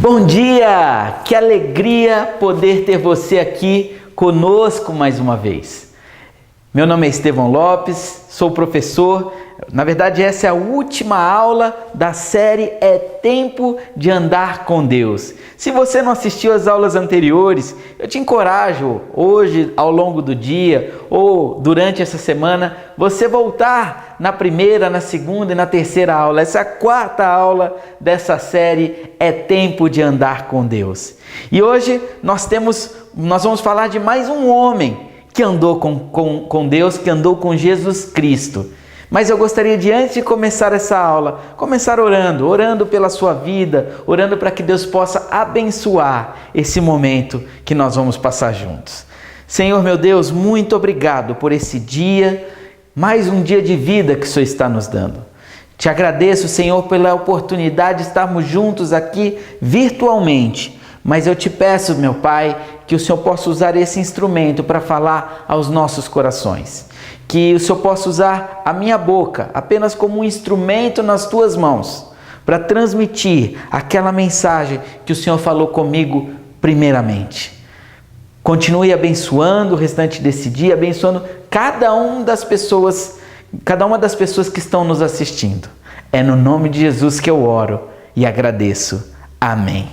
Bom dia! Que alegria poder ter você aqui conosco mais uma vez. Meu nome é Estevão Lopes, sou professor. Na verdade, essa é a última aula da série É Tempo de Andar com Deus. Se você não assistiu às aulas anteriores, eu te encorajo hoje, ao longo do dia ou durante essa semana, você voltar na primeira, na segunda e na terceira aula. Essa é a quarta aula dessa série É Tempo de Andar com Deus. E hoje nós vamos falar de mais um homem que andou com Deus, que andou com Jesus Cristo. Mas eu gostaria de, antes de começar essa aula, começar orando pela sua vida, orando para que Deus possa abençoar esse momento que nós vamos passar juntos. Senhor meu Deus, muito obrigado por esse dia, mais um dia de vida que o Senhor está nos dando. Te agradeço, Senhor, pela oportunidade de estarmos juntos aqui virtualmente. Mas eu te peço, meu Pai, que o Senhor possa usar esse instrumento para falar aos nossos corações. Que o Senhor possa usar a minha boca apenas como um instrumento nas tuas mãos para transmitir aquela mensagem que o Senhor falou comigo primeiramente. Continue abençoando o restante desse dia, abençoando cada uma das pessoas que estão nos assistindo. É no nome de Jesus que eu oro e agradeço. Amém.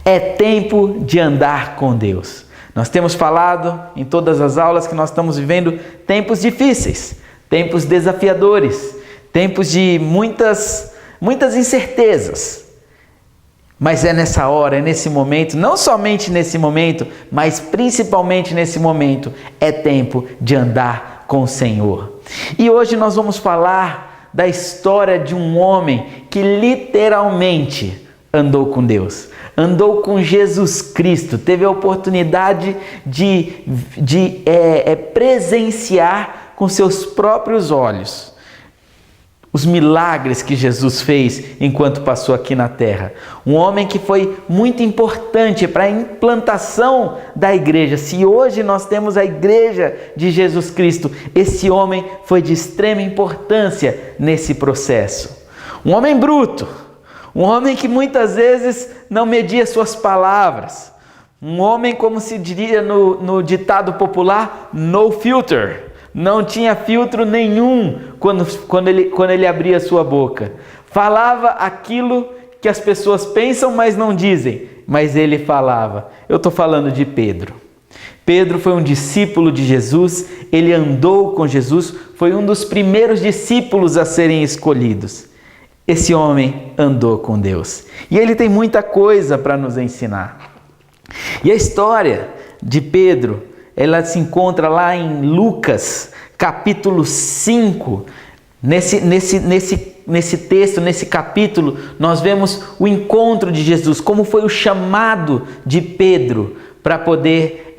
É tempo de andar com Deus. Nós temos falado em todas as aulas que nós estamos vivendo tempos difíceis, tempos desafiadores, tempos de muitas incertezas. Mas é nessa hora, é nesse momento, não somente nesse momento, mas principalmente nesse momento, é tempo de andar com o Senhor. E hoje nós vamos falar da história de um homem que literalmente andou com Deus. Andou com Jesus Cristo, teve a oportunidade de presenciar com seus próprios olhos os milagres que Jesus fez enquanto passou aqui na terra. Um homem que foi muito importante para a implantação da igreja. Se hoje nós temos a igreja de Jesus Cristo, esse homem foi de extrema importância nesse processo. Um homem bruto. Um homem que muitas vezes não media suas palavras. Um homem, como se diria no ditado popular, no filter. Não tinha filtro nenhum quando ele abria sua boca. Falava aquilo que as pessoas pensam, mas não dizem. Mas ele falava. Eu estou falando de Pedro. Pedro foi um discípulo de Jesus. Ele andou com Jesus. Foi um dos primeiros discípulos a serem escolhidos. Esse homem andou com Deus. E ele tem muita coisa para nos ensinar. E a história de Pedro, ela se encontra lá em Lucas, capítulo 5. Nesse texto, nesse capítulo, nós vemos o encontro de Jesus, como foi o chamado de Pedro para poder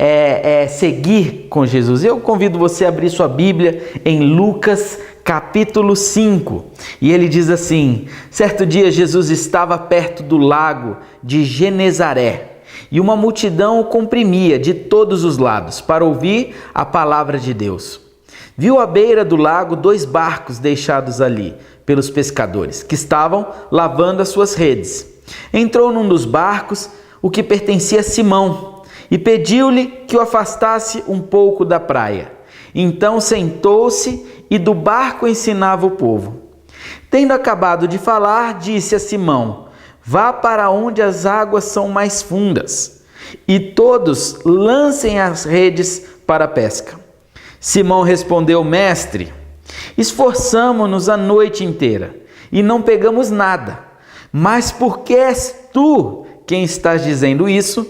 seguir com Jesus. Eu convido você a abrir sua Bíblia em Lucas capítulo 5, e ele diz assim: certo dia Jesus estava perto do lago de Genezaré, e uma multidão o comprimia de todos os lados para ouvir a palavra de Deus. Viu à beira do lago 2 barcos deixados ali pelos pescadores, que estavam lavando as suas redes. Entrou num dos barcos, o que pertencia a Simão, e pediu-lhe que o afastasse um pouco da praia. Então sentou-se e do barco ensinava o povo. Tendo acabado de falar, disse a Simão: vá para onde as águas são mais fundas, e todos lancem as redes para a pesca. Simão respondeu: mestre, esforçamo-nos a noite inteira e não pegamos nada, mas porque és tu quem estás dizendo isso,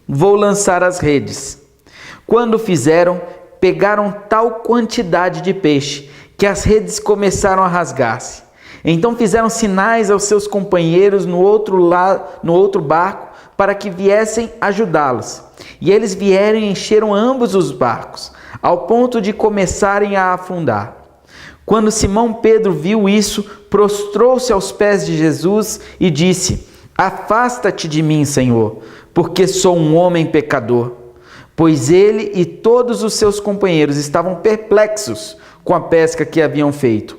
vou lançar as redes. Quando fizeram, pegaram tal quantidade de peixe que as redes começaram a rasgar-se. Então fizeram sinais aos seus companheiros no outro barco para que viessem ajudá-los. E eles vieram e encheram ambos os barcos, ao ponto de começarem a afundar. Quando Simão Pedro viu isso, prostrou-se aos pés de Jesus e disse: afasta-te de mim, Senhor, porque sou um homem pecador. Pois ele e todos os seus companheiros estavam perplexos com a pesca que haviam feito.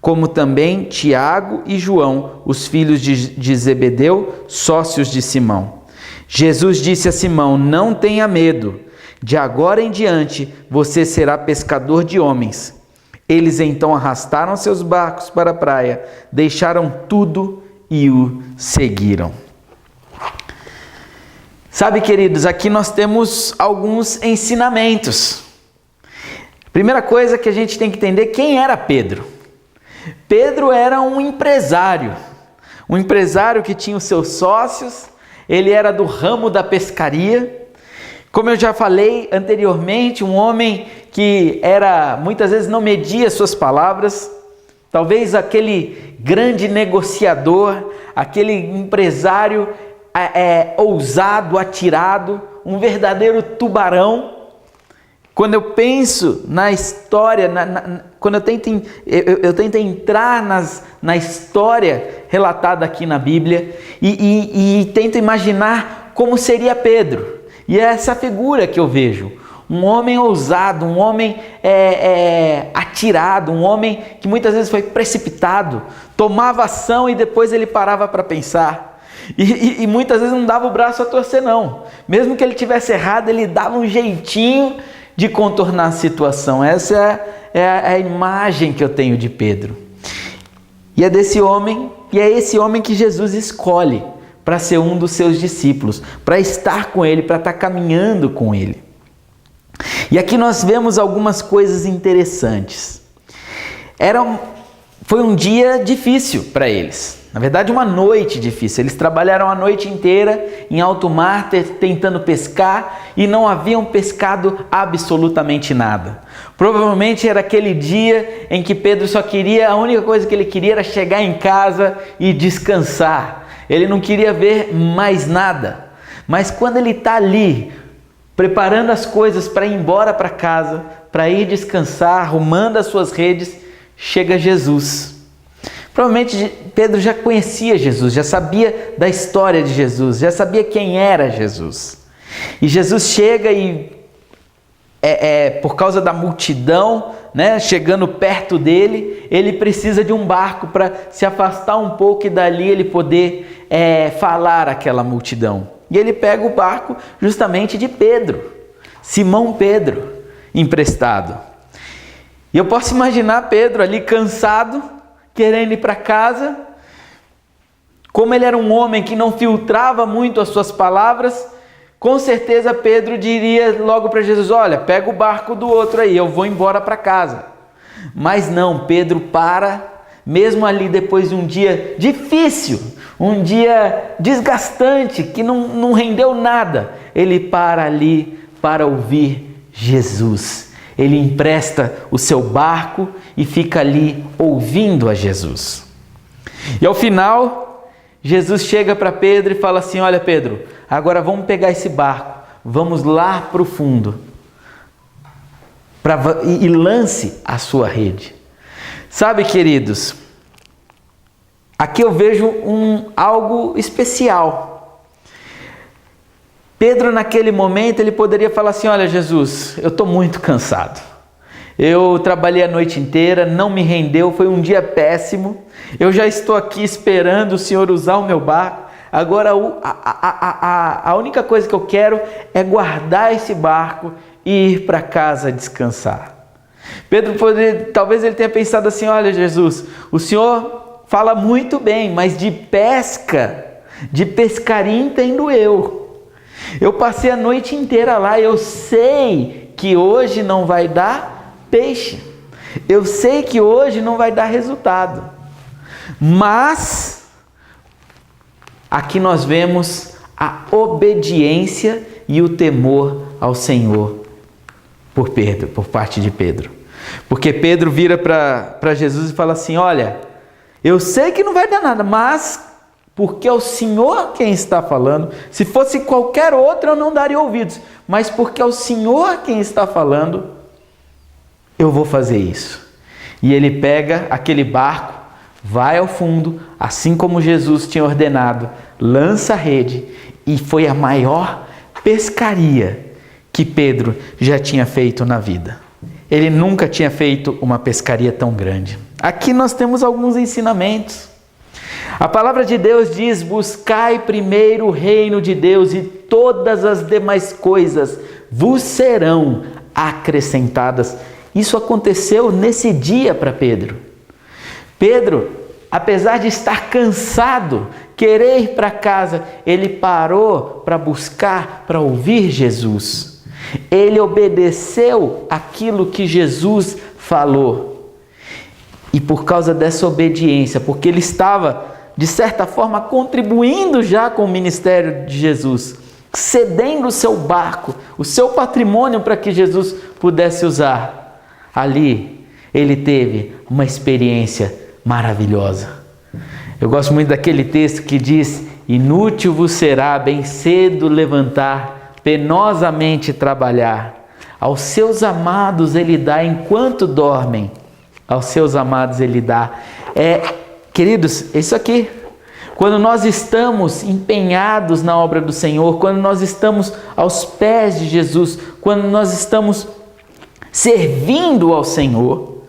como também Tiago e João, os filhos de Zebedeu, sócios de Simão. Jesus disse a Simão: não tenha medo, de agora em diante você será pescador de homens. Eles então arrastaram seus barcos para a praia, deixaram tudo e o seguiram. Sabe, queridos, aqui nós temos alguns ensinamentos. Primeira coisa que a gente tem que entender: quem era Pedro? Pedro era um empresário que tinha os seus sócios, ele era do ramo da pescaria. Como eu já falei anteriormente, um homem que muitas vezes não media suas palavras, talvez aquele grande negociador, aquele empresário ousado, atirado, um verdadeiro tubarão. Quando eu penso na história, quando eu tento entrar na história relatada aqui na Bíblia e tento imaginar como seria Pedro. E é essa figura que eu vejo, um homem ousado, um homem atirado, um homem que muitas vezes foi precipitado, tomava ação e depois ele parava para pensar. E muitas vezes não dava o braço a torcer não, mesmo que ele tivesse errado, ele dava um jeitinho de contornar a situação. Essa é a imagem que eu tenho de Pedro. E é esse homem que Jesus escolhe para ser um dos seus discípulos, para estar com ele, para estar caminhando com ele. E aqui nós vemos algumas coisas interessantes. Foi um dia difícil para eles. Na verdade, uma noite difícil. Eles trabalharam a noite inteira em alto mar, tentando pescar, e não haviam pescado absolutamente nada. Provavelmente era aquele dia em que Pedro a única coisa que ele queria era chegar em casa e descansar. Ele não queria ver mais nada. Mas quando ele está ali, preparando as coisas para ir embora para casa, para ir descansar, arrumando as suas redes, chega Jesus. Provavelmente Pedro já conhecia Jesus, já sabia da história de Jesus, já sabia quem era Jesus. E Jesus chega e, por causa da multidão, né, chegando perto dele, ele precisa de um barco para se afastar um pouco e dali ele poder falar àquela multidão. E ele pega o barco justamente de Pedro, Simão Pedro, emprestado. E eu posso imaginar Pedro ali cansado, querendo ir para casa. Como ele era um homem que não filtrava muito as suas palavras, com certeza Pedro diria logo para Jesus: olha, pega o barco do outro aí, eu vou embora para casa. Mas não, Pedro mesmo ali depois de um dia difícil, um dia desgastante, que não rendeu nada, ele para ali para ouvir Jesus. Ele empresta o seu barco e fica ali ouvindo a Jesus. E ao final, Jesus chega para Pedro e fala assim: olha, Pedro, agora vamos pegar esse barco, vamos lá para o fundo e lance a sua rede. Sabe, queridos, aqui eu vejo algo especial. Pedro, naquele momento, ele poderia falar assim: olha, Jesus, eu estou muito cansado. Eu trabalhei a noite inteira, não me rendeu, foi um dia péssimo. Eu já estou aqui esperando o Senhor usar o meu barco. Agora, a única coisa que eu quero é guardar esse barco e ir para casa descansar. Pedro talvez ele tenha pensado assim: olha, Jesus, o Senhor fala muito bem, mas de pescaria entendo eu. Eu passei a noite inteira lá, eu sei que hoje não vai dar peixe, eu sei que hoje não vai dar resultado, mas aqui nós vemos a obediência e o temor ao Senhor por parte de Pedro, porque Pedro vira para Jesus e fala assim: olha, eu sei que não vai dar nada, mas porque é o Senhor quem está falando. Se fosse qualquer outro, eu não daria ouvidos. Mas porque é o Senhor quem está falando, eu vou fazer isso. E ele pega aquele barco, vai ao fundo, assim como Jesus tinha ordenado, lança a rede, e foi a maior pescaria que Pedro já tinha feito na vida. ele nunca tinha feito uma pescaria tão grande. Aqui nós temos alguns ensinamentos. A palavra de Deus diz: buscai primeiro o reino de Deus e todas as demais coisas vos serão acrescentadas. Isso aconteceu nesse dia para Pedro. Pedro, apesar de estar cansado, querer ir para casa, ele parou para buscar, para ouvir Jesus. Ele obedeceu aquilo que Jesus falou. E por causa dessa obediência, porque ele estava, de certa forma, contribuindo já com o ministério de Jesus, cedendo o seu barco, o seu patrimônio para que Jesus pudesse usar. Ali, ele teve uma experiência maravilhosa. Eu gosto muito daquele texto que diz: inútil vos será bem cedo levantar, penosamente trabalhar. Aos seus amados ele dá enquanto dormem. Aos seus amados ele dá. Queridos, é isso aqui. Quando nós estamos empenhados na obra do Senhor, quando nós estamos aos pés de Jesus, quando nós estamos servindo ao Senhor,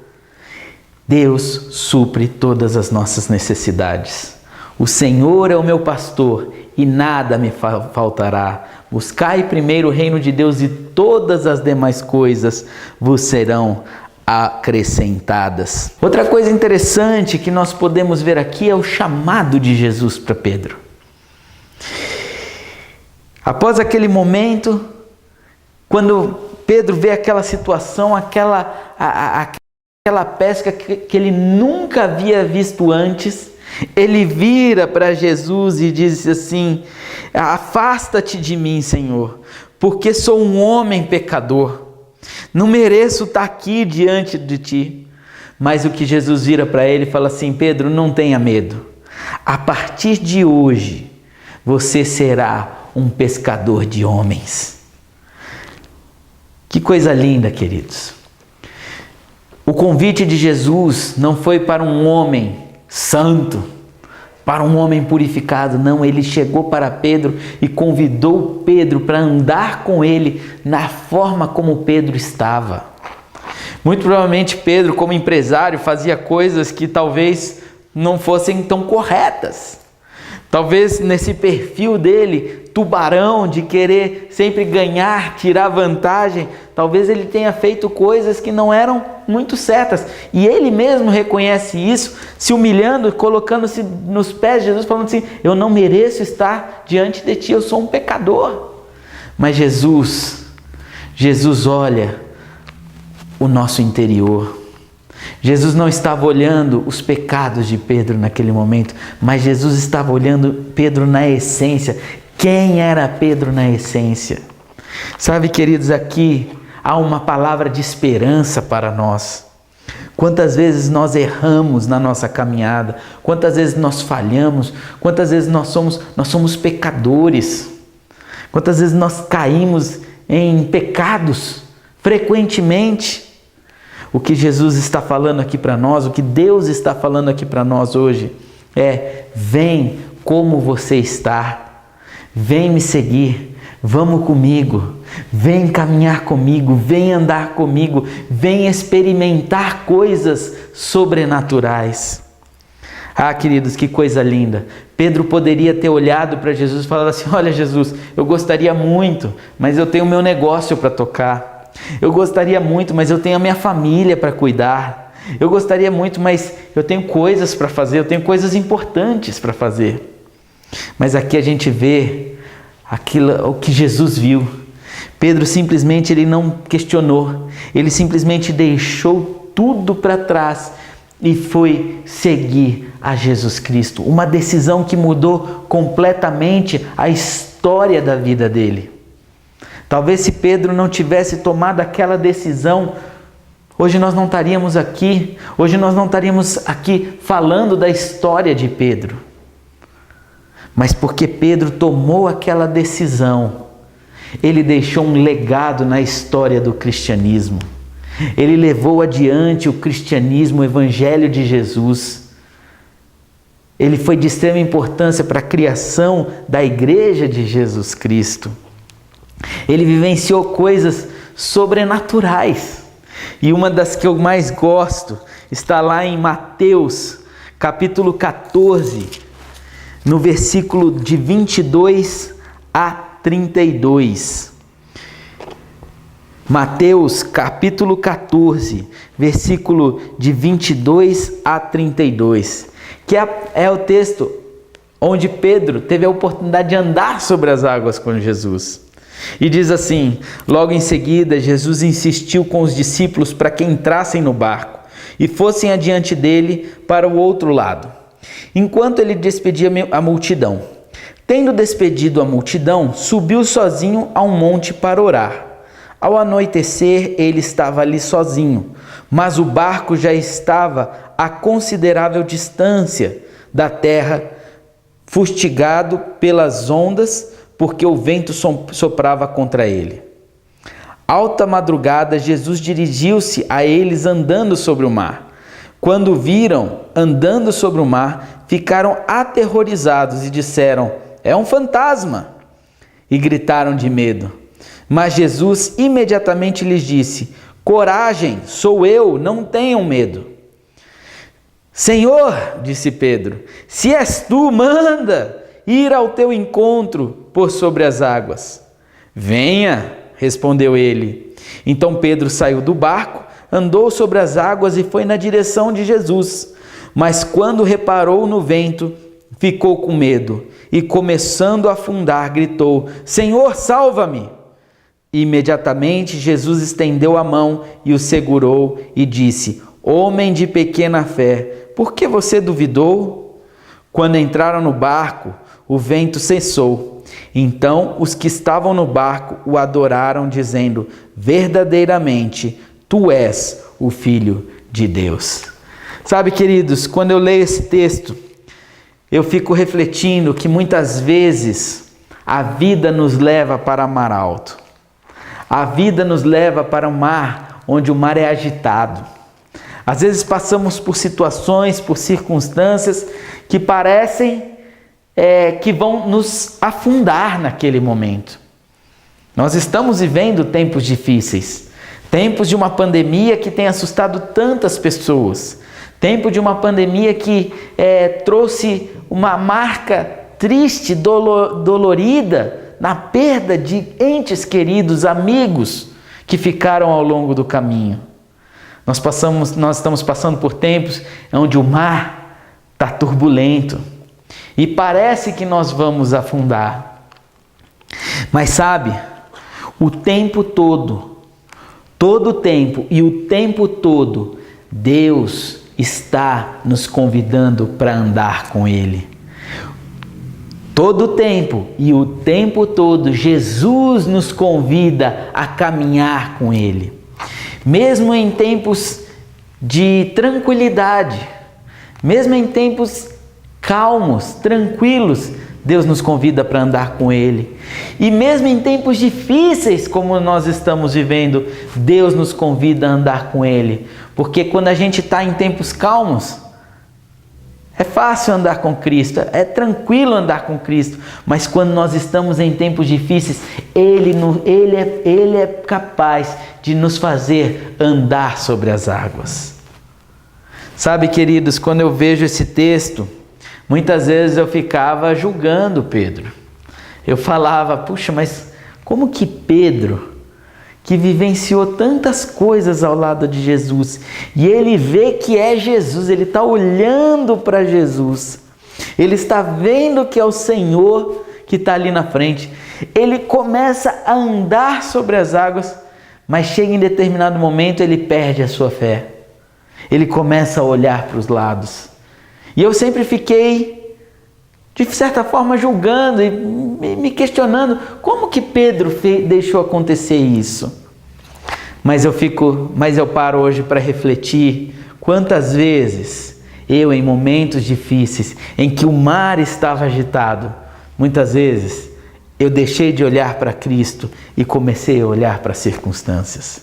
Deus supre todas as nossas necessidades. O Senhor é o meu pastor e nada me faltará. Buscai primeiro o reino de Deus e todas as demais coisas vos serão acrescentadas. Outra coisa interessante que nós podemos ver aqui é o chamado de Jesus para Pedro. Após aquele momento, quando Pedro vê aquela situação, aquela pesca que ele nunca havia visto antes, ele vira para Jesus e diz assim: afasta-te de mim, Senhor, porque sou um homem pecador. Não mereço estar aqui diante de ti. Mas o que Jesus vira para ele e fala assim: Pedro, não tenha medo. A partir de hoje, você será um pescador de homens. Que coisa linda, queridos. O convite de Jesus não foi para um homem santo, para um homem purificado. Não, ele chegou para Pedro e convidou Pedro para andar com ele na forma como Pedro estava. Muito provavelmente Pedro, como empresário, fazia coisas que talvez não fossem tão corretas. Talvez nesse perfil dele, tubarão, de querer sempre ganhar, tirar vantagem, talvez ele tenha feito coisas que não eram muito certas. E ele mesmo reconhece isso, se humilhando, colocando-se nos pés de Jesus, falando assim: eu não mereço estar diante de ti, eu sou um pecador. Mas Jesus olha o nosso interior. Jesus não estava olhando os pecados de Pedro naquele momento, mas Jesus estava olhando Pedro na essência. Quem era Pedro na essência? Sabe, queridos, aqui há uma palavra de esperança para nós. Quantas vezes nós erramos na nossa caminhada, quantas vezes nós falhamos, quantas vezes nós somos pecadores, quantas vezes nós caímos em pecados frequentemente. O que Jesus está falando aqui para nós, o que Deus está falando aqui para nós hoje é: vem como você está, vem me seguir, vamos comigo, vem caminhar comigo, vem andar comigo, vem experimentar coisas sobrenaturais. Ah, queridos, que coisa linda. Pedro poderia ter olhado para Jesus e falado assim: olha, Jesus, eu gostaria muito, mas eu tenho o meu negócio para tocar. Eu gostaria muito, mas eu tenho a minha família para cuidar. Eu gostaria muito, mas eu tenho coisas para fazer, eu tenho coisas importantes para fazer. Mas aqui a gente vê o que Jesus viu. Pedro simplesmente ele não questionou, ele simplesmente deixou tudo para trás e foi seguir a Jesus Cristo. Uma decisão que mudou completamente a história da vida dele. Talvez se Pedro não tivesse tomado aquela decisão, hoje nós não estaríamos aqui, hoje nós não estaríamos aqui falando da história de Pedro. Mas porque Pedro tomou aquela decisão, ele deixou um legado na história do cristianismo. Ele levou adiante o cristianismo, o evangelho de Jesus. Ele foi de extrema importância para a criação da igreja de Jesus Cristo. Ele vivenciou coisas sobrenaturais. E uma das que eu mais gosto está lá em Mateus, capítulo 14, no versículo de 22 a 32. Mateus, capítulo 14, versículo de 22 a 32, que é o texto onde Pedro teve a oportunidade de andar sobre as águas com Jesus. E diz assim: logo em seguida, Jesus insistiu com os discípulos para que entrassem no barco e fossem adiante dele para o outro lado, enquanto ele despedia a multidão. Tendo despedido a multidão, subiu sozinho a um monte para orar. Ao anoitecer, ele estava ali sozinho, mas o barco já estava a considerável distância da terra, fustigado pelas ondas, porque o vento soprava contra ele. Alta madrugada, Jesus dirigiu-se a eles andando sobre o mar. Quando viram andando sobre o mar, ficaram aterrorizados e disseram: é um fantasma! E gritaram de medo. Mas Jesus imediatamente lhes disse: coragem, sou eu, não tenham medo. Senhor, disse Pedro, se és tu, manda ir ao teu encontro por sobre as águas. Venha, respondeu ele. Então Pedro saiu do barco, andou sobre as águas e foi na direção de Jesus. Mas quando reparou no vento, ficou com medo e, começando a afundar, gritou: Senhor, salva-me! Imediatamente Jesus estendeu a mão e o segurou e disse: homem de pequena fé, por que você duvidou? Quando entraram no barco, o vento cessou. Então os que estavam no barco o adoraram, dizendo: verdadeiramente, tu és o Filho de Deus. Sabe, queridos, quando eu leio esse texto, eu fico refletindo que muitas vezes a vida nos leva para mar alto. A vida nos leva para um mar onde o mar é agitado. Às vezes passamos por situações, por circunstâncias que parecem que vão nos afundar naquele momento. Nós estamos vivendo tempos difíceis, tempos de uma pandemia que tem assustado tantas pessoas, tempo de uma pandemia que trouxe uma marca triste, dolorida, na perda de entes queridos, amigos que ficaram ao longo do caminho. Nós estamos passando por tempos onde o mar está turbulento e parece que nós vamos afundar. Mas sabe, o tempo todo, todo o tempo e o tempo todo, Deus está nos convidando para andar com Ele. Todo o tempo e o tempo todo, Jesus nos convida a caminhar com Ele. Mesmo em tempos de tranquilidade, mesmo em tempos calmos, tranquilos, Deus nos convida para andar com Ele. E mesmo em tempos difíceis como nós estamos vivendo, Deus nos convida a andar com Ele. Porque quando a gente está em tempos calmos, é fácil andar com Cristo, é tranquilo andar com Cristo, mas quando nós estamos em tempos difíceis, Ele é capaz de nos fazer andar sobre as águas. Sabe, queridos, quando eu vejo esse texto, muitas vezes eu ficava julgando Pedro. Eu falava: puxa, mas como que Pedro, que vivenciou tantas coisas ao lado de Jesus, e ele vê que é Jesus, ele está olhando para Jesus, ele está vendo que é o Senhor que está ali na frente, ele começa a andar sobre as águas, mas chega em determinado momento, ele perde a sua fé, ele começa a olhar para os lados, e eu sempre fiquei, de certa forma, julgando e me questionando, como que Pedro deixou acontecer isso? Mas eu paro hoje para refletir quantas vezes eu, em momentos difíceis, em que o mar estava agitado, muitas vezes eu deixei de olhar para Cristo e comecei a olhar para as circunstâncias.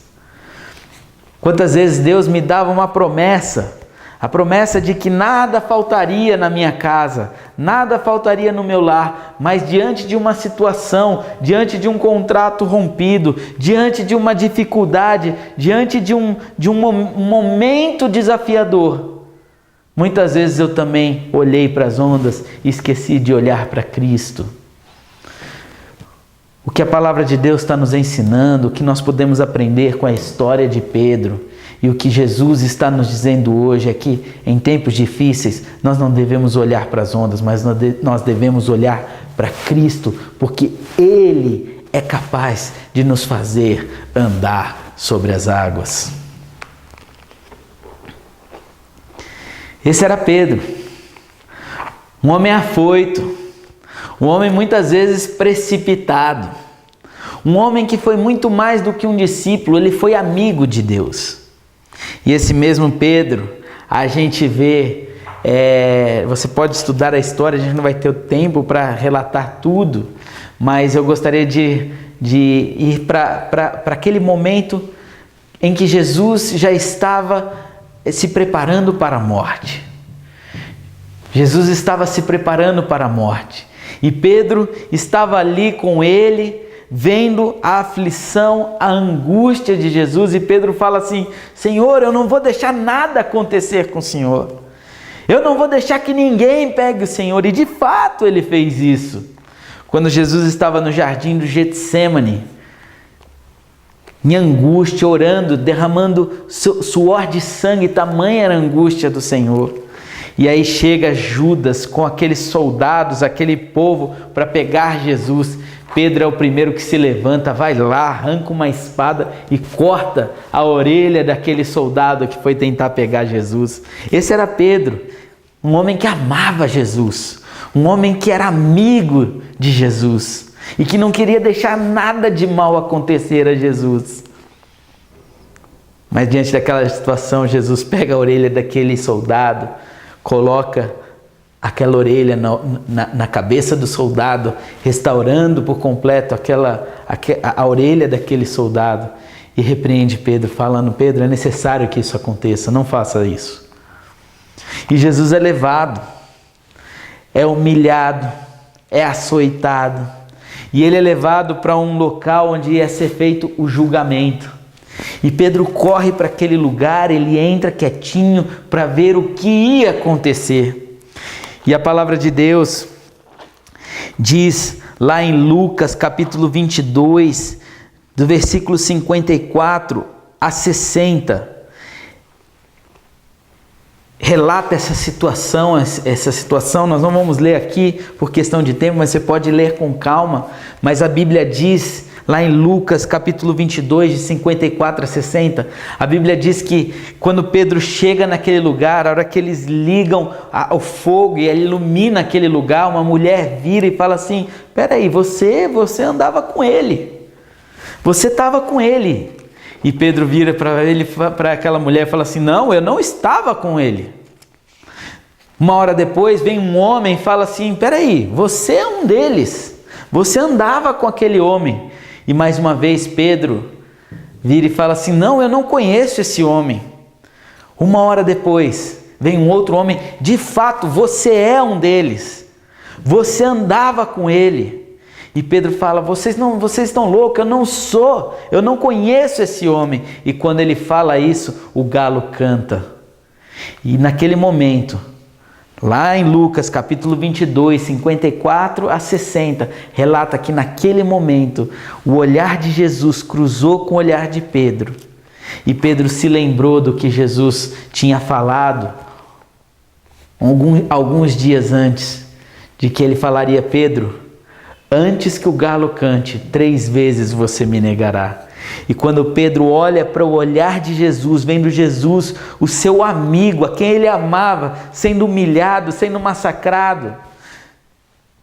Quantas vezes Deus me dava uma promessa, A promessa de que nada faltaria na minha casa, nada faltaria no meu lar, mas diante de uma situação, diante de um contrato rompido, diante de uma dificuldade, diante de um momento desafiador, muitas vezes eu também olhei para as ondas e esqueci de olhar para Cristo. O que a palavra de Deus está nos ensinando, o que nós podemos aprender com a história de Pedro e o que Jesus está nos dizendo hoje é que em tempos difíceis nós não devemos olhar para as ondas, mas nós devemos olhar para Cristo, porque Ele é capaz de nos fazer andar sobre as águas. Esse era Pedro, um homem afoito, um homem muitas vezes precipitado, um homem que foi muito mais do que um discípulo, ele foi amigo de Deus. E esse mesmo Pedro, a gente vê, você pode estudar a história, a gente não vai ter o tempo para relatar tudo, mas eu gostaria de ir para aquele momento em que Jesus já estava se preparando para a morte. Jesus estava se preparando para a morte. E Pedro estava ali com ele, vendo a aflição, a angústia de Jesus. E Pedro fala assim: Senhor, eu não vou deixar nada acontecer com o Senhor. Eu não vou deixar que ninguém pegue o Senhor. E de fato ele fez isso. Quando Jesus estava no jardim do Getsêmani, em angústia, orando, derramando suor de sangue, tamanha era a angústia do Senhor. E aí chega Judas com aqueles soldados, aquele povo para pegar Jesus. Pedro é o primeiro que se levanta, vai lá, arranca uma espada e corta a orelha daquele soldado que foi tentar pegar Jesus. Esse era Pedro, um homem que amava Jesus, um homem que era amigo de Jesus e que não queria deixar nada de mal acontecer a Jesus. Mas diante daquela situação, Jesus pega a orelha daquele soldado, coloca aquela orelha na cabeça do soldado, restaurando por completo a orelha daquele soldado, e repreende Pedro, falando: Pedro, é necessário que isso aconteça, não faça isso. E Jesus é levado, é humilhado, é açoitado, e ele é levado para um local onde ia ser feito o julgamento. E Pedro corre para aquele lugar, ele entra quietinho para ver o que ia acontecer. E a palavra de Deus diz lá em Lucas capítulo 22, do versículo 54 a 60, relata essa situação, nós não vamos ler aqui por questão de tempo, mas você pode ler com calma, mas a Bíblia diz, lá em Lucas capítulo 22, de 54 a 60, a Bíblia diz que quando Pedro chega naquele lugar, a hora que eles ligam o fogo e ele ilumina aquele lugar, uma mulher vira e fala assim: peraí, você andava com ele, você estava com ele. E Pedro vira para aquela mulher e fala assim: não, eu não estava com ele. Uma hora depois vem um homem e fala assim: peraí, você é um deles, você andava com aquele homem. E mais uma vez Pedro vira e fala assim: não, eu não conheço esse homem. Uma hora depois vem um outro homem: de fato, você é um deles, você andava com ele. E Pedro fala: vocês estão loucos, eu não sou, eu não conheço esse homem. E quando ele fala isso, o galo canta. E naquele momento, lá em Lucas capítulo 22, 54 a 60, relata que naquele momento o olhar de Jesus cruzou com o olhar de Pedro. E Pedro se lembrou do que Jesus tinha falado alguns dias antes, de que ele falaria: Pedro, antes que o galo cante, 3 vezes você me negará. E quando Pedro olha para o olhar de Jesus, vendo Jesus, o seu amigo, a quem ele amava, sendo humilhado, sendo massacrado,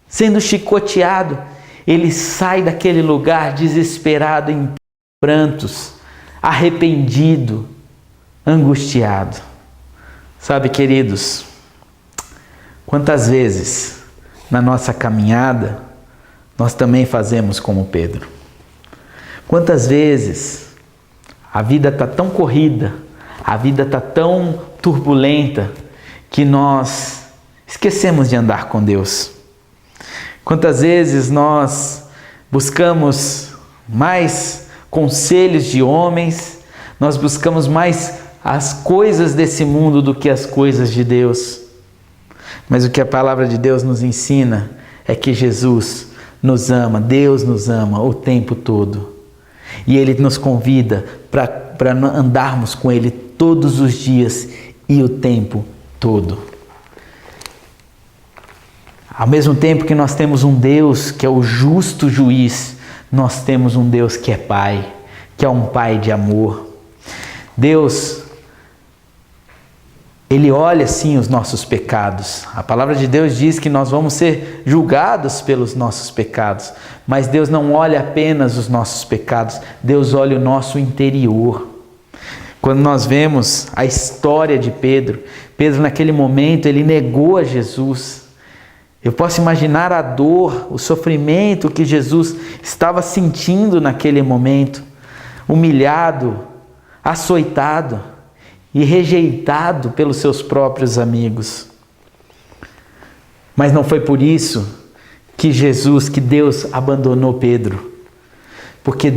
sendo chicoteado, ele sai daquele lugar desesperado, em prantos, arrependido, angustiado. Sabe, queridos, quantas vezes na nossa caminhada nós também fazemos como Pedro? Quantas vezes a vida está tão corrida, a vida está tão turbulenta que nós esquecemos de andar com Deus. Quantas vezes nós buscamos mais conselhos de homens, nós buscamos mais as coisas desse mundo do que as coisas de Deus. Mas o que a palavra de Deus nos ensina é que Jesus nos ama, Deus nos ama o tempo todo. E Ele nos convida para andarmos com Ele todos os dias e o tempo todo. Ao mesmo tempo que nós temos um Deus que é o justo juiz, nós temos um Deus que é Pai, que é um Pai de amor. Deus, Ele olha sim os nossos pecados. A palavra de Deus diz que nós vamos ser julgados pelos nossos pecados. Mas Deus não olha apenas os nossos pecados, Deus olha o nosso interior. Quando nós vemos a história de Pedro, Pedro naquele momento ele negou a Jesus. Eu posso imaginar a dor, o sofrimento que Jesus estava sentindo naquele momento. Humilhado, açoitado e rejeitado pelos seus próprios amigos. Mas não foi por isso que Deus abandonou Pedro. Porque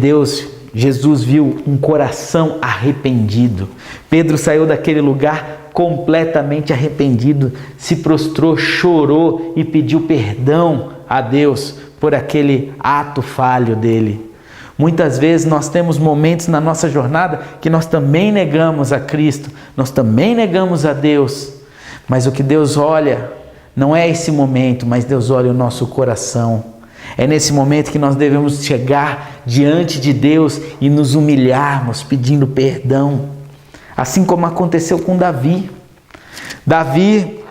Jesus viu um coração arrependido. Pedro saiu daquele lugar completamente arrependido, se prostrou, chorou e pediu perdão a Deus por aquele ato falho dele. Muitas vezes nós temos momentos na nossa jornada que nós também negamos a Cristo, nós também negamos a Deus, mas o que Deus olha não é esse momento, mas Deus olha o nosso coração. É nesse momento que nós devemos chegar diante de Deus e nos humilharmos pedindo perdão, assim como aconteceu com Davi. Davi,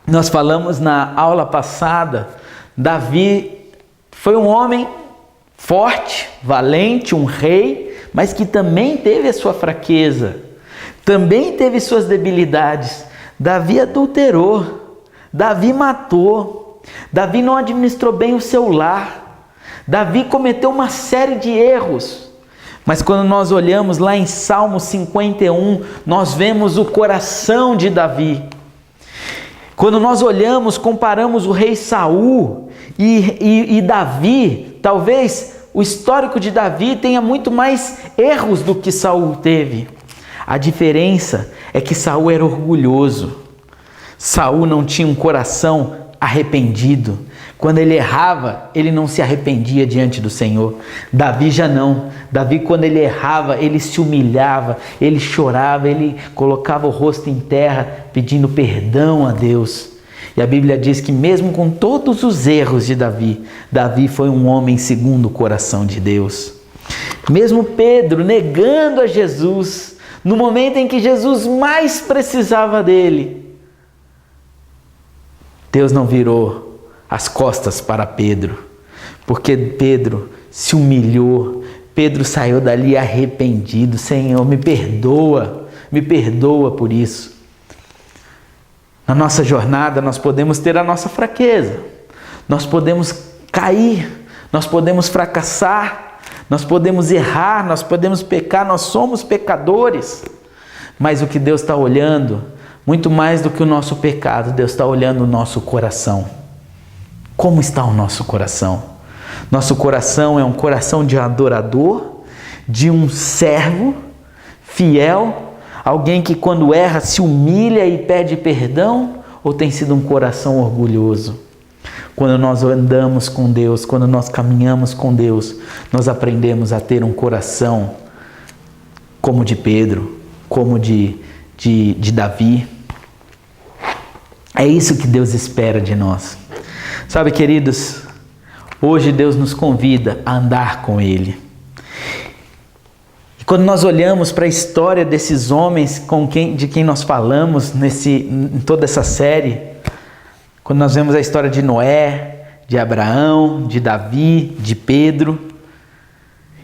nós falamos na aula passada, Davi foi um homem forte, valente, um rei, mas que também teve a sua fraqueza, também teve suas debilidades. Davi adulterou, Davi matou, Davi não administrou bem o seu lar, Davi cometeu uma série de erros. Mas quando nós olhamos lá em Salmo 51, nós vemos o coração de Davi. Quando nós olhamos, comparamos o rei Saul e Davi, talvez o histórico de Davi tenha muito mais erros do que Saul teve. A diferença é que Saul era orgulhoso. Saul não tinha um coração arrependido. Quando ele errava, ele não se arrependia diante do Senhor. Davi já não. Davi, quando ele errava, ele se humilhava, ele chorava, ele colocava o rosto em terra, pedindo perdão a Deus. E a Bíblia diz que mesmo com todos os erros de Davi, Davi foi um homem segundo o coração de Deus. Mesmo Pedro negando a Jesus, no momento em que Jesus mais precisava dele, Deus não virou as costas para Pedro, porque Pedro se humilhou, Pedro saiu dali arrependido. Senhor, me perdoa por isso. Na nossa jornada nós podemos ter a nossa fraqueza, nós podemos cair, nós podemos fracassar, nós podemos errar, nós podemos pecar, nós somos pecadores, mas o que Deus está olhando, muito mais do que o nosso pecado, Deus está olhando o nosso coração. Como está o nosso coração? Nosso coração é um coração de adorador, de um servo fiel, alguém que quando erra se humilha e pede perdão, ou tem sido um coração orgulhoso? Quando nós andamos com Deus, quando nós caminhamos com Deus, nós aprendemos a ter um coração como de Pedro, como de Davi. É isso que Deus espera de nós. Sabe, queridos, hoje Deus nos convida a andar com Ele. E quando nós olhamos para a história desses homens de quem nós falamos em toda essa série, quando nós vemos a história de Noé, de Abraão, de Davi, de Pedro,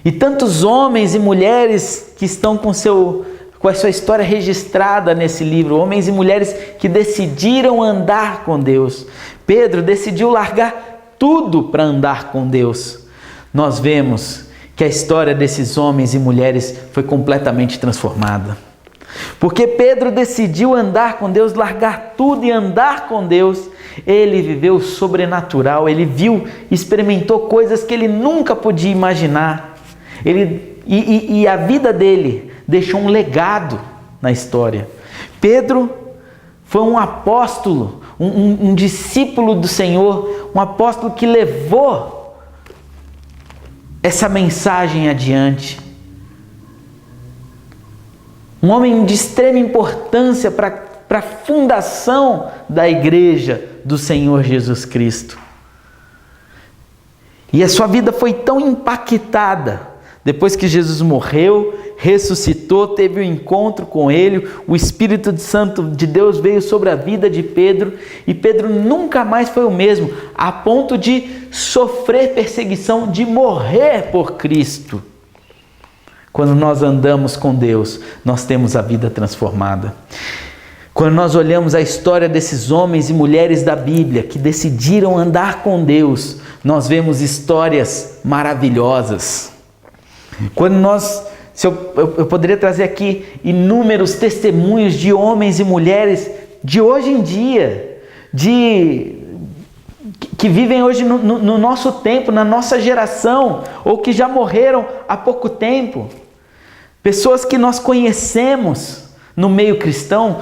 e tantos homens e mulheres que estão com a sua história registrada nesse livro, homens e mulheres que decidiram andar com Deus. Pedro decidiu largar tudo para andar com Deus. Nós vemos que a história desses homens e mulheres foi completamente transformada. Porque Pedro decidiu andar com Deus, largar tudo e andar com Deus. Ele viveu o sobrenatural, ele viu, experimentou coisas que ele nunca podia imaginar. E a vida dele deixou um legado na história. Pedro foi um apóstolo, um discípulo do Senhor, um apóstolo que levou essa mensagem adiante. Um homem de extrema importância para a fundação da igreja do Senhor Jesus Cristo. E a sua vida foi tão impactada, depois que Jesus morreu, ressuscitou, teve um encontro com ele, o Espírito Santo de Deus veio sobre a vida de Pedro, e Pedro nunca mais foi o mesmo, a ponto de sofrer perseguição, de morrer por Cristo. Quando nós andamos com Deus, nós temos a vida transformada. Quando nós olhamos a história desses homens e mulheres da Bíblia que decidiram andar com Deus, nós vemos histórias maravilhosas. Quando eu poderia trazer aqui inúmeros testemunhos de homens e mulheres de hoje em dia, que vivem hoje no nosso tempo, na nossa geração, ou que já morreram há pouco tempo. Pessoas que nós conhecemos no meio cristão,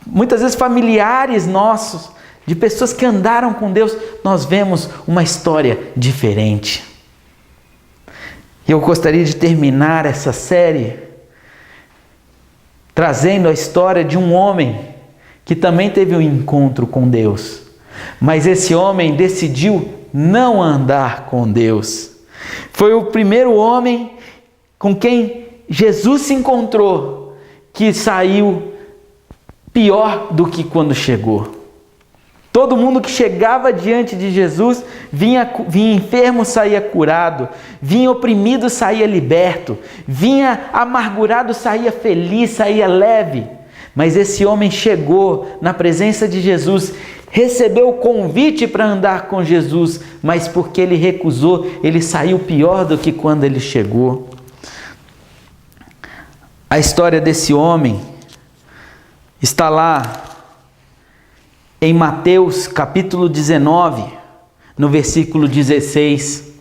muitas vezes familiares nossos, de pessoas que andaram com Deus, nós vemos uma história diferente. E eu gostaria de terminar essa série trazendo a história de um homem que também teve um encontro com Deus. Mas esse homem decidiu não andar com Deus. Foi o primeiro homem com quem Jesus se encontrou que saiu pior do que quando chegou. Todo mundo que chegava diante de Jesus vinha enfermo, saía curado, vinha oprimido, saía liberto, vinha amargurado, saía feliz, saía leve. Mas esse homem chegou na presença de Jesus, recebeu o convite para andar com Jesus, mas porque ele recusou, ele saiu pior do que quando ele chegou. A história desse homem está lá em Mateus capítulo 19, no versículo 16.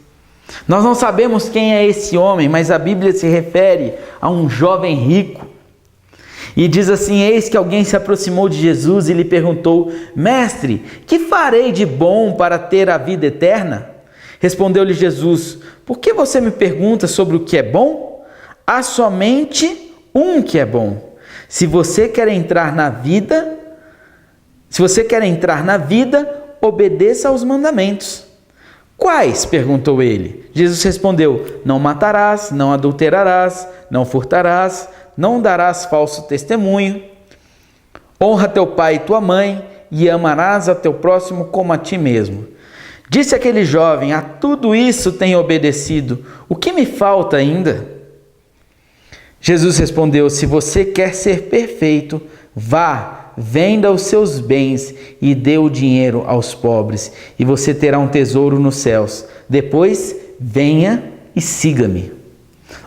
Nós não sabemos quem é esse homem, mas a Bíblia se refere a um jovem rico. E diz assim: eis que alguém se aproximou de Jesus e lhe perguntou: Mestre, que farei de bom para ter a vida eterna? Respondeu-lhe Jesus: por que você me pergunta sobre o que é bom? Há somente um que é bom. Se você quer entrar na vida, obedeça aos mandamentos. Quais? Perguntou ele. Jesus respondeu: não matarás, não adulterarás, não furtarás, não darás falso testemunho, honra teu pai e tua mãe, e amarás a teu próximo como a ti mesmo. Disse aquele jovem: a tudo isso tenho obedecido, o que me falta ainda? Jesus respondeu: se você quer ser perfeito, vá, venda os seus bens e dê o dinheiro aos pobres, e você terá um tesouro nos céus. Depois, venha e siga-me.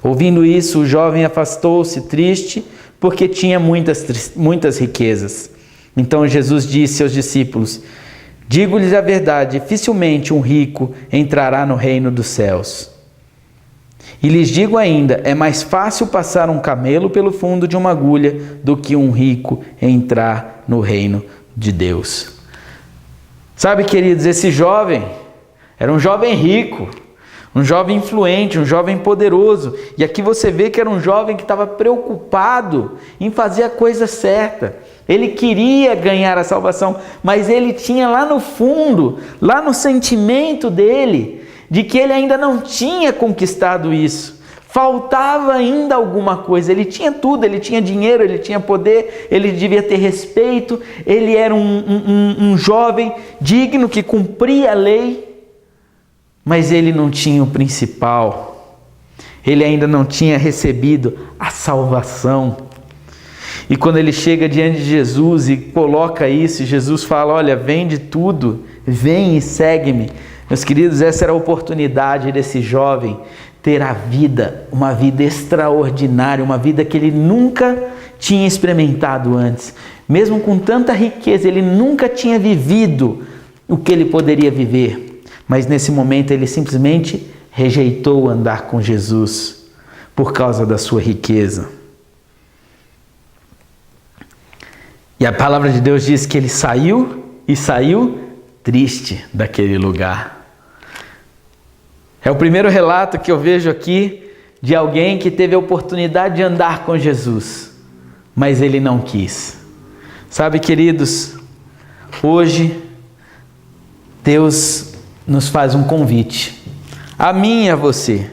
Ouvindo isso, o jovem afastou-se triste, porque tinha muitas riquezas. Então Jesus disse aos discípulos: digo-lhes a verdade, dificilmente um rico entrará no reino dos céus. E lhes digo ainda, é mais fácil passar um camelo pelo fundo de uma agulha do que um rico entrar no reino de Deus. Sabe, queridos, esse jovem era um jovem rico, um jovem influente, um jovem poderoso. E aqui você vê que era um jovem que estava preocupado em fazer a coisa certa. Ele queria ganhar a salvação, mas ele tinha lá no fundo, lá no sentimento dele, de que ele ainda não tinha conquistado isso. Faltava ainda alguma coisa. Ele tinha tudo, ele tinha dinheiro, ele tinha poder, ele devia ter respeito, ele era um jovem digno que cumpria a lei, mas ele não tinha o principal. Ele ainda não tinha recebido a salvação. E quando ele chega diante de Jesus e coloca isso, Jesus fala: olha, vende tudo, vem e segue-me. Meus queridos, essa era a oportunidade desse jovem ter a vida, uma vida extraordinária, uma vida que ele nunca tinha experimentado antes. Mesmo com tanta riqueza, ele nunca tinha vivido o que ele poderia viver. Mas nesse momento ele simplesmente rejeitou andar com Jesus por causa da sua riqueza. E a palavra de Deus diz que ele saiu triste daquele lugar. É o primeiro relato que eu vejo aqui de alguém que teve a oportunidade de andar com Jesus, mas ele não quis. Sabe, queridos, hoje Deus nos faz um convite, a mim e a você.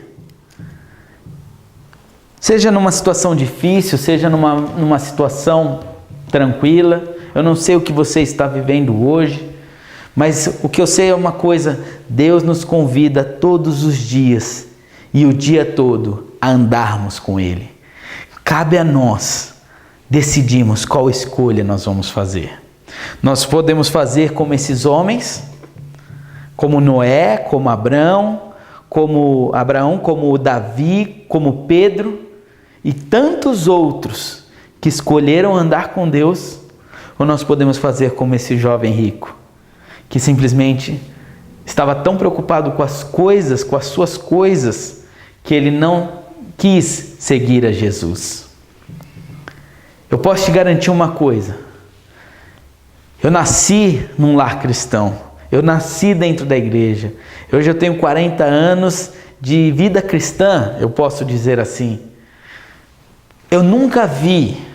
Seja numa situação difícil, seja numa situação tranquila, eu não sei o que você está vivendo hoje, mas o que eu sei é uma coisa: Deus nos convida todos os dias e o dia todo a andarmos com Ele. Cabe a nós decidirmos qual escolha nós vamos fazer. Nós podemos fazer como esses homens, como Noé, como Abraão, como Davi, como Pedro e tantos outros que escolheram andar com Deus, ou nós podemos fazer como esse jovem rico, que simplesmente estava tão preocupado com as coisas, com as suas coisas, que ele não quis seguir a Jesus. Eu posso te garantir uma coisa: eu nasci num lar cristão, eu nasci dentro da igreja, hoje eu tenho 40 anos de vida cristã, eu posso dizer assim. Eu nunca vi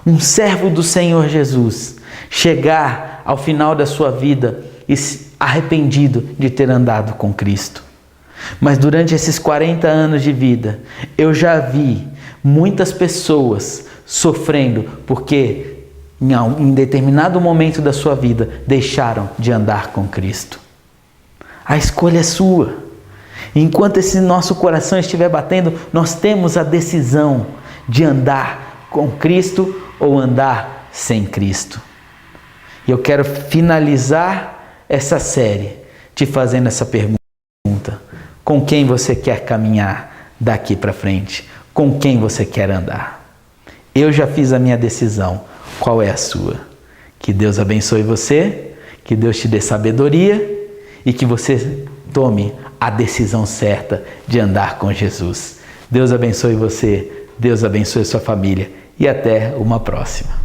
um servo do Senhor Jesus chegar ao final da sua vida arrependido de ter andado com Cristo. Mas durante esses 40 anos de vida, eu já vi muitas pessoas sofrendo porque em determinado momento da sua vida deixaram de andar com Cristo. A escolha é sua. Enquanto esse nosso coração estiver batendo, nós temos a decisão de andar com Cristo ou andar sem Cristo. E eu quero finalizar essa série te fazendo essa pergunta: com quem você quer caminhar daqui para frente? Com quem você quer andar? Eu já fiz a minha decisão. Qual é a sua? Que Deus abençoe você, que Deus te dê sabedoria e que você tome a decisão certa de andar com Jesus. Deus abençoe você, Deus abençoe sua família e até uma próxima.